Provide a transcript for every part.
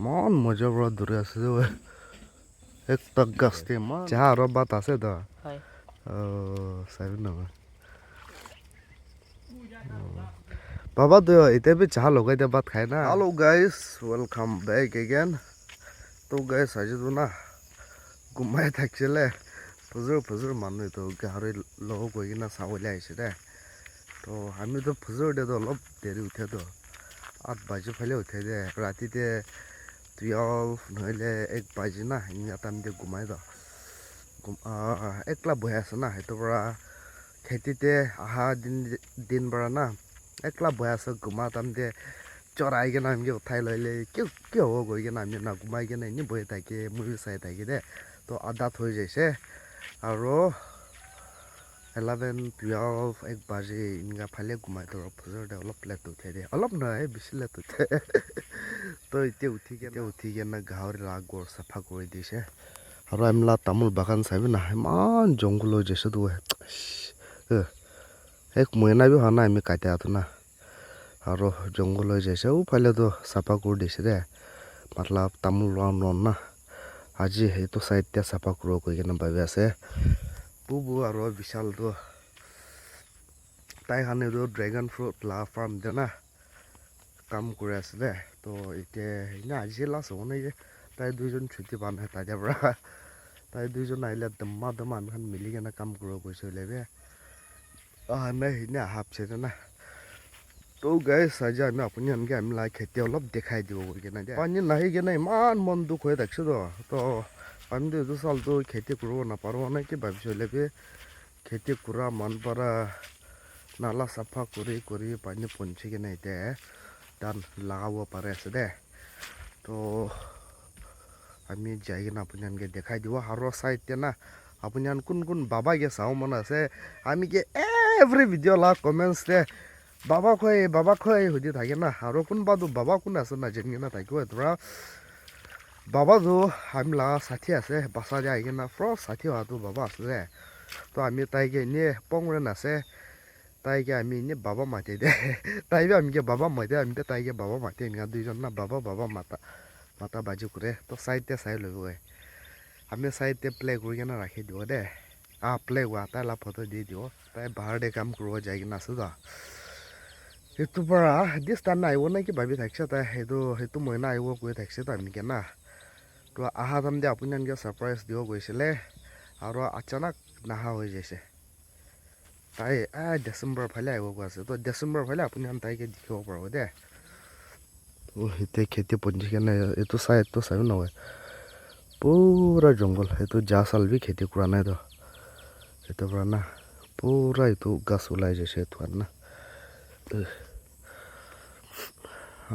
মন মজা পৰা দূৰে আছে যে এক টক গাছতে মান চাহ আৰু বাট আছে তো চাবি নহয় বাবা তো এতিয়া বি চাহ লগাই দিয়া বাট খাই না hello' guys welcome back again তো গাইজ আজিতো না ঘুমাই থাকিছিলে ফুজুৰ মানুহ এইটো গাহৰি লগ গৈ কিনে চাবলৈ আহিছে দে তো আমিতো ফুজুৰ দিয়েতো অলপ দেৰি উঠেতো 8 বাজি ফালে উঠে দে ৰাতিতে 12 নহ'লে 1 বাজি না ইমান টাইমতে ঘুমাই দ একলা বহি আছে না সেইটোৰ পৰা খেতিতে অহা দিন পৰা না একলা বহি আছে ঘুমা টাইমতে চৰাই কিনে আমি উঠাই ললে কি হ'ব গৈ কিনে আমি না ঘুমাই কিনে এনেই বহি থাকে মুভি চাই থাকি দে তো আদাত হৈ যাইছে আৰু 11 12 1 বাজি এনেকুৱা ফালে ঘুমাই তো ফুজৰতে অলপ লেট উঠে দে অলপ নহয় বেছি লেট উঠে তো এতিয়া উঠি কেনে গাহৰি আগৰ চাফা কৰি দিছে আৰু আমলা তামোল বাগান চাবি না ইমান জংঘল হৈ যাইছে তো এক মহিনা বি হোৱা নাই আমি কাটি আছো না আৰু জংঘল হৈ যাইছে ফালেতো চাফা কৰি দিছে দে মতলব তামোল লোৱা নন না আজি সেইটো চাইডতে চাফা কৰিব কৈ কিনে ভাবি আছে বুবু আৰু বিশালটো তাই কাৰণেতো ড্ৰেগন ফ্ৰুট লা ফাৰ্ম দে না কাম কৰি আছে দে তো এতিয়া এনে আজি লাষ্ট হ'ব নেকি তাই দুইজন ছুটি পোৱা নাই তাইৰ পৰা তাই দুইজন আহিলে দম্মা আমি মিলি কেনে কাম কৰিব গৈছে ওলাবি নাই সিনে হাফছে না তো গাইছ আজি আমি আপুনি আনকি আমি লাই খেতি অলপ দেখাই দিব গৈ কেনে দে পানী নাহি কেনে ইমান মন দুখ হৈ থাকিছে তো আমিতো এইটো চালটো খেতি কৰিব নাপাৰোঁ নে কি ভাবিছোঁ ওলাবি খেতি কৰা মন পৰা নালা চাফা কৰি পানী পঞ্চি কেনে এতিয়া ধান লগাব পাৰে আছে দে তো আমি যাই কিনে আপুনি আনকে দেখাই দিব আৰু চাইতে না আপুনি কোন বাবাকে চাওঁ মন আছে আমি কি এভৰি ভিডিঅ' লা কমেণ্টছ দে বাবা খৈ সুধি থাকে না আৰু কোনোবাতো বাবা কোন আছে না যেন কিনে থাকিব ধৰা বাবাতো আমি লা ষাঠি আছে বাচা দিয়া আহি কিনে ফ্ৰষ্ট 60 হোৱাটো বাবা আছে দে তো আমি তাইকে এনেই পংৰেন আছে তাইকে আমি এনেই বাবা মাতি দে তাইবি আমিকে বাবা মাতি আমি তাইকে বাবা মাতি এনেকুৱা দুইজন না বাবা মাতা বাজি কৰে তো চাইডতে চাই ল'ব আমি চাইডতে প্লে কৰি কিনে ৰাখি দিব দে প্লে হোৱা তাই লা ফটো দি দিব তাই বাহিৰতে কাম কৰিব যাই কিনে আছো দা সেইটোৰ পৰা দিছ টাইম আহিব নে কি ভাবি থাকিছে তাই সেইটো মইনা আহিব কৈ থাকিছে তো আমিকে না তো অহা টাইমতে আপুনি এনেকৈ ছাৰপ্ৰাইজ দিব গৈছিলে আৰু আচানক নাহা হৈ যাইছে তাই ডিচেম্বৰ ফালে আহিব কৈ আছে তো ডিচেম্বৰ ফালে আপুনি তাইকে দেখিব পাৰিব দে এতিয়া খেতি পঞ্জি কেনে এইটো চাই নহয় পুৰা জংঘল সেইটো যা চালবি খেতি কৰা নাই তো সেইটোৰ পৰা না পুৰা এইটো গাছ ওলাই যাইছে এইটো না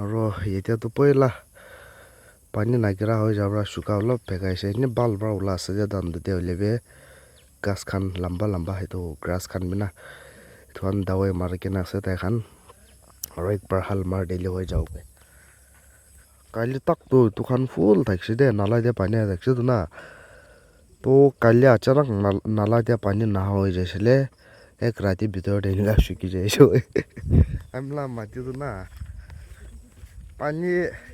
আৰু এতিয়াতো পইলা পানী নাগৰা হৈ যাব চুকা অলপ ভেগাইছে এনেই বাল পৰা ওলাই আছে যে দানটোতে উলিয়াবি গাছ খান লম্বা সেইটো গ্ৰাছ খান বি না এইটো দাৱাই মাৰি কিনে আছে তাইখান আৰু একবাৰ হাল মাৰ দিলে হৈ যাওক কালি তাকতো এইটোখান ফুল থাকিছে দে নালা দিয়া পানী থাকিছে তো না তো কালি আচানক নালা দিয়া পানী নাহা হৈ যাইছিলে এক ৰাতিৰ ভিতৰত এনেকুৱা চুকি যাইছো আমলা মাটিটো না পানী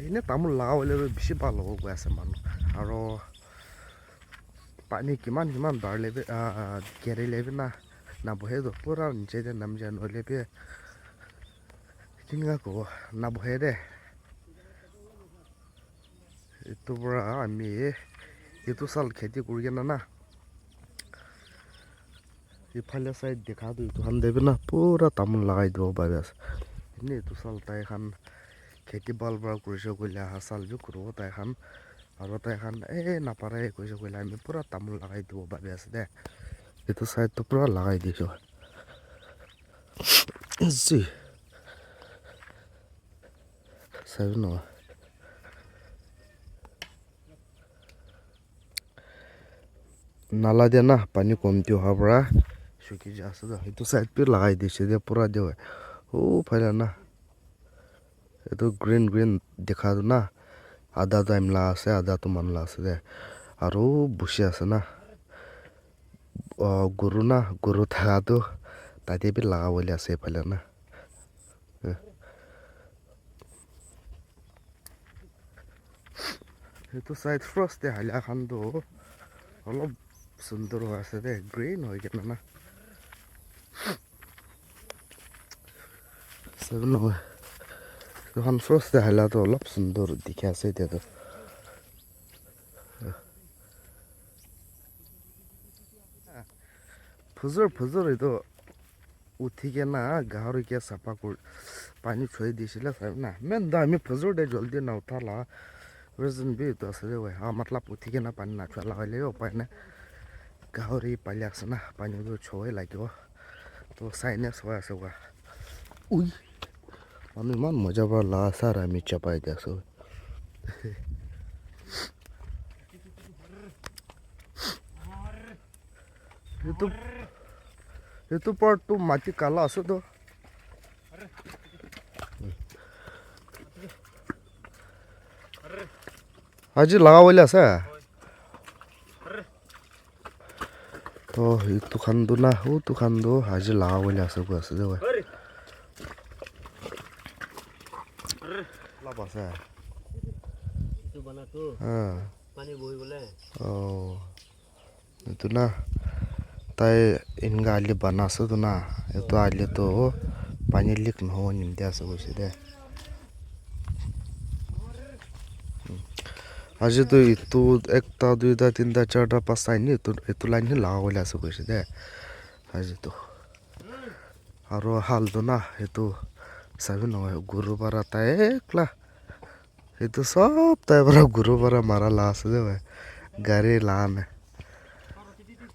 এনেই তামোল লগাবলৈ বেছি ভাল হ'ব গৈ আছে মানুহ আৰু পানী কিমান বাঢ়িলে গেৰিলে না নাবহেতো পুৰা নিচেতে নাম যায় নহ'লে কেনেকুৱা ক'ব নাবহে দে এইটোৰ পৰা আমি এইটো চাল খেতি কৰি কিনে না ইফালে চাইড দেখাটো এইটোখান দেবি না পুৰা তামোল লগাই দিব ভাবি আছে এনেই এইটো চাল তাইখান খেতি বাল পৰা কৰিছে কৰিলে অহা চাল বি কৰিব তাইখান আৰু তাইখান নাপাৰে কৈছে কৰিলে আমি পুৰা তামোল লগাই দিব ভাবি আছে দে এইটো চাইডটো পুৰা লগাই দিছোঁ চাবি নহয় নালা দিয়া না পানী কমতি হোৱাৰ পৰা চুকি যায় আছে সেইটো চাইড বি লগাই দিছে দে পুৰা দিয়ে ফালে না এইটো গ্ৰীণ দেখাটো না আদাটো আমলা আছে আদাটো মানলা আছে দে আৰু বুচি আছে না গৰু থাকাটো তাতে বি লগাবলৈ আছে এইফালে না এইটো চাইড ফ্ৰষ্টে হাইলাখানটো অলপ সুন্দৰ হৈ আছে দে গ্ৰীণ হৈ কেনে না চাবি নহয় এইখন ফ্ৰষ্টে হাইলাটো অলপ সুন্দৰ দেখি আছে এতিয়াতো ফুজুৰ এইটো উঠি কেনা গাহৰিকে চাফা কৰি পানী থৈ দিছিলে চাবি না মেন দা আমি ফুজুৰ দে জলদি নুঠালা ৰিজন বি এইটো আছে যে মতলব উঠি কেনা পানী নাথোৱালা হ'লে উপায় নাই গাহৰি পালি আছে না পানীটো থ'বই লাগিব তো চাইনেছ হৈ আছে উই মানুহ ইমান মজা পাওঁ লা চাৰ আমি চাপাই দি আছোঁ এইটো পৰটো মাটি কালা আছে তো আজি লগাবলৈ আছে তো এইটো খান্দো না সেইটো খান্দো আজি লগাবলৈ আছে আছে যে লাভ আছে এইটো না তাই ইনগা আলি বানাছে তো না এইটো আলিটো পানী লিক নহ'ব নিমতে আছে কৈছে দে আজিতো এইটো একটা দুইটা তিনিটা চাৰিটা পাঁচটা আনি এইটো লাইন লগাবলৈ আছে কৈছে দে আজিতো আৰু হালটো না সেইটো চাবি নহয় গৰু পাৰা তাই একলা এইটো চব তাই পৰা গৰু পাৰা মাৰা লা আছে যে গাড়ী লা নাই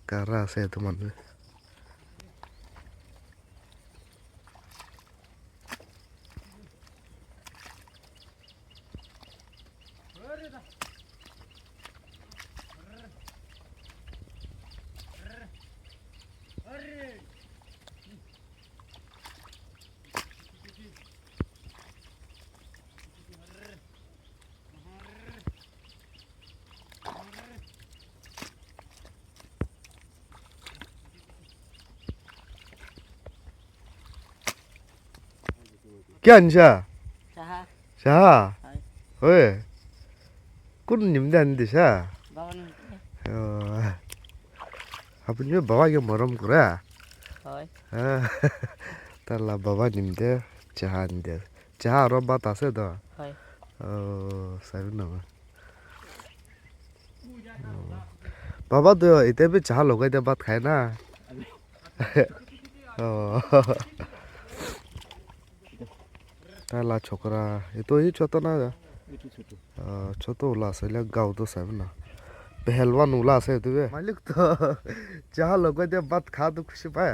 কাৰা আছে এইটো মানুহে কি আনিছা চাহা হয় কোন নিমদে আনি দিছা আপুনি বাবাকে মৰম কৰা তালা বাবা নিমদে চাহা আনি দে চাহা আৰু ভাত আছে তো চাবি নহয় বাবা তো এতিয়া বি চাহা লগাই দিয়ে ভাত খায় না তালা ছোকরা এইটো হি ছোট না ছোট ওলা আছে গাঁৱতো চাব না পেহেলৱান ওলা আছে এইটো মালিক তো চাহা লগাই দিয়ে ভাত খাওঁতো খুচি পায়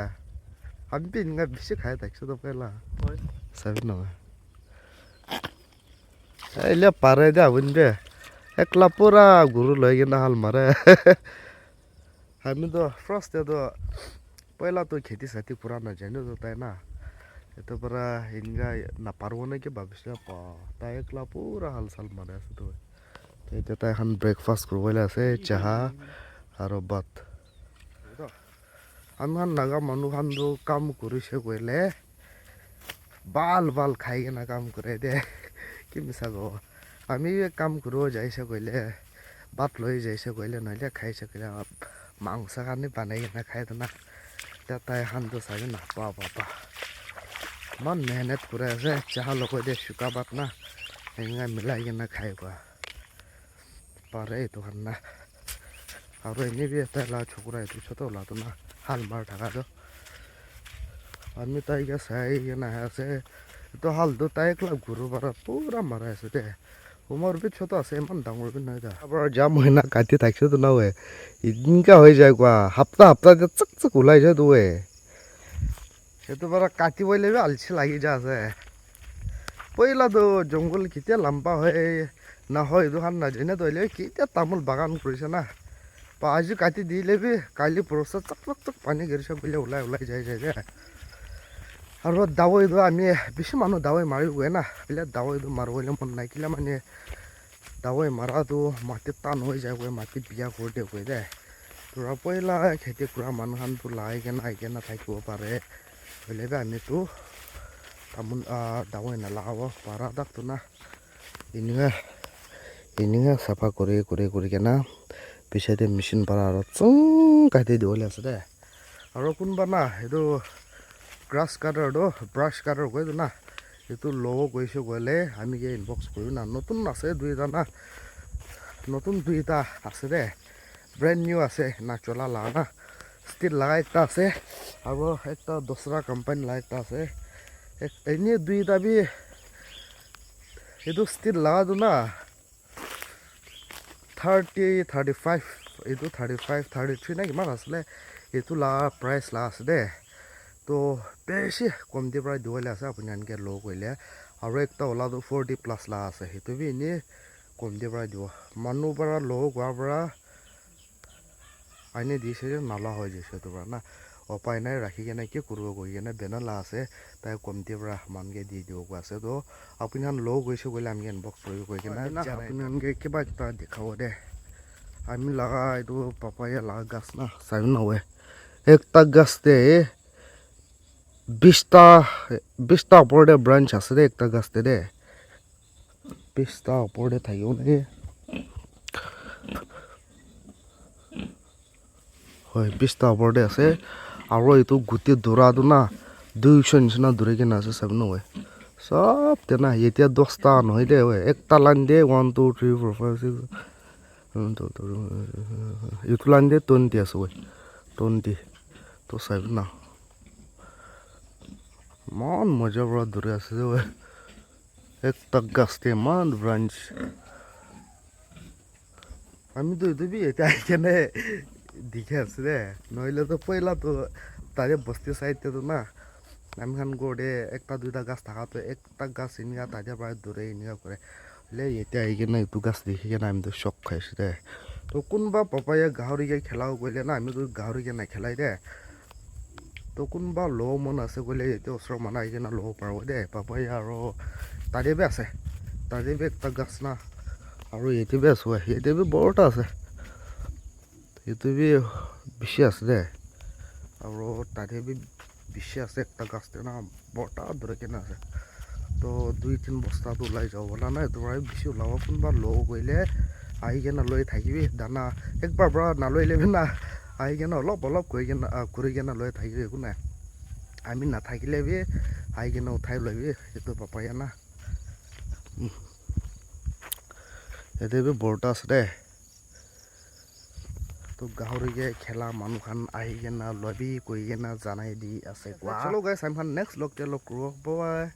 আমি বি এনেকা বেছি খাই থাকিছো তো পেলা চাবি নহয় এইলে পাৰে দে আপুনি দে একলা পুৰা গৰু লৈ কিনে হাল মাৰে আমিতো ফাৰ্ষ্টতো পইলাতো খেতি চেতি পুৰা নাজানো তো তাই না এইটো পৰা এনেকা নাপাৰব নেকি ভাবিছোঁ তাই একলা পুৰা হাল চাল মাৰে আছে তো এতিয়া তাই এখন ব্ৰেকফাষ্ট কৰিবলৈ আছে চাহা আৰু ভাত আমি নাগা মানুহখানটো কাম কৰিছে কৰিলে বাল খাই কিনে কাম কৰে দে কি মিছা কব আমি কাম কৰিব যাইছে কৰিলে ভাত লৈ যাইছে কৰিলে নহ'লে খাইছে কৰিলে মাংস কাৰণে বনাই কিনে খাই না এতিয়া তাই খানটো চাবি না বাবা ইমান মেহনত কৰি আছে চাহা লগাই দিয়ে চুকা ভাত না এনেকৈ মিলাই কিনে খাই পাৰে এইটো খান না আৰু এনেই বি এটা লা চকুৰা এইটো ছোট ওলাটো না হাল মাৰ থকাটো আমি তাইকে চাই কিনে আছে এইটো হালটো তাই একলা গৰু পাৰা পুৰা মাৰাই আছে দে উমৰ বি ছোট আছে ইমান ডাঙৰ বি নাই তাৰ যাম হয় না কাটি থাকিছে তো না এনেকা হৈ যায় হাপ্তা চাক চাক ওলাই যায় তো সেইটো পৰা কাটিবই লাগিব আলচি লাগি যা আছে পইলাতো জংঘল কেতিয়া লাম্বা হয় নহয় এইটো খান নাজানে তইলে কেতিয়া তামোল বাগান কৰিছে না আজি কাটি দিলে বি কালি পৰচা চাক চাক চাক পানী গেৰিছে বোলে ওলাই যায় যে আৰু দাৱৈটো আমি বেছি মানুহ দাৱৈ মাৰি গৈ না বোলে দাৱৈটো মাৰিবলৈ মন নাইকিলে মানে দাৱৈ মাৰাটো মাটিত টান হৈ যায় গৈ মাটিত বিয়া কৰি দিয়ে গৈ দে তোৰা পইলা খেতি কৰা মানুহখানটো লাই কেনে আহি কেনে থাকিব পাৰে হ'লে বি আমিতো তামোল দাৱৈ নালাগাব পাৰা তাকতো না এনেকৈ চাফা কৰি কেনে পিছতে মেচিন পৰা আৰু চুং কাটি দিবলৈ আছে দে আৰু কোনোবা না এইটো গ্ৰাছ কাটাৰটো ব্ৰাছ কাটাৰ কয় না এইটো ল'ব গৈছোঁ গ'লে আমি ইনবক্স কৰিম না নতুন আছে দুইটা না নতুন দুইটা আছে দে ব্ৰেণ্ড নিউ আছে না চলা লাগা না ষ্টিল লাগা একটা আছে আৰু একটা দোসরা কোম্পানী লাগা একটা আছে এনে দুইটা বি এইটো ষ্টিল লাগাটো না 35 এইটো 33 না কিমান আছিলে এইটো লাগা প্ৰাইচ লাগা আছে দে তো বেছি কমতি পৰা দিবলৈ আছে আপুনি আনকে ল' কৰিলে আৰু একটা ওলাটো 40+ লাগা আছে সেইটো বি এনেই কমতি পৰা দিব মানুহ পৰা ল' কৰাৰ পৰা আইনে দিছে যে নালা হৈ গৈছে সেইটো পৰা না উপায় নাই ৰাখি কেনে কি কৰিব কৰি কেনে বেনালা আছে তাই কমতি পৰা মানকে দি দিব কোৱা আছে তো আপুনি ল' গৈছে গ'লে আমি ইনবক্স কৰিব কৰি কেনে আপুনি আনকে কিবা এটা দেখাব দে আমি লাগা এইটো পাপায়া লাগা গাছ না চাই নহয় একটা গাছতে 20টা ওপৰতে ব্ৰাঞ্চ আছে দে একটা গাছতে দে 20টা ওপৰতে থাকিব নেকি হয় 20টা ওপৰতে আছে আৰু এইটো গোটেই দৌৰাটো না 200 নিচিনা দৌৰি কিনে আছে চাব নহয় সব তেনা এতিয়া 10টা নহয় দে একটা লাইন দে 1 2 3 4 5 6 এইটো লাইন দে 20 আছে 20 তো চাব না মান মজা পৰা দৌৰি আছে যে একটা গাছতে মান ব্ৰাঞ্চ আমিতো এইটো বি এতিয়া কেনে দেখে আছে দে নহ'লেতো পইলাতো তাৰে বস্তি চাইডটো না আমি খান গড়ে একটা দুইটা গাছ থাকাতো একটা গাছ এনেকা তাতে প্ৰায় দৌৰে এনেকা কৰে হ'লে এতিয়া আহি কিনে এইটো গাছ দেখি কিনে আমিতো চক খাইছোঁ দে তো কোনোবা পাপায়ে গাহৰিকে খেলাও কৰিলে না আমিতো গাহৰিকে নেখেলাই দে তো কোনোবা ল' মন আছে কৰিলে এতিয়া ওচৰৰ মানুহ আহি কিনে ল'ব পাৰিব দে পাপায়ে আৰু তাতে বি আছে তাতে বি একটা গাছ না আৰু এইটো বি আছো এইটো বি বৰটা আছে এইটো বি বেছি আছে দে আৰু তাতে বি বেছি আছে একটা গাছতে না বৰটা ধৰে কেনে আছে তো 2-3 বস্তাটো ওলাই যাব বলা নাই তোমাৰ বেছি ওলাব কোনোবা ল' কৰিলে আহি কেনে লৈ থাকিবি দানা একবাৰ পৰা নালৈ ল'বি না আহি কেনে অলপ ঘূৰি কেনে লৈ থাকিবি একো নাই আমি নাথাকিলে বি আহি কেনে উঠাই ল'বি সেইটো পাপায়া না এইটো বি বৰটা আছে দে তো গাহৰিকে খেলা মানুহ খান আহি কেনে লবি কৰি কেনে জানাই দি আছে চলো গাইছ আমি নেক্সট লগ কৰোঁ বাই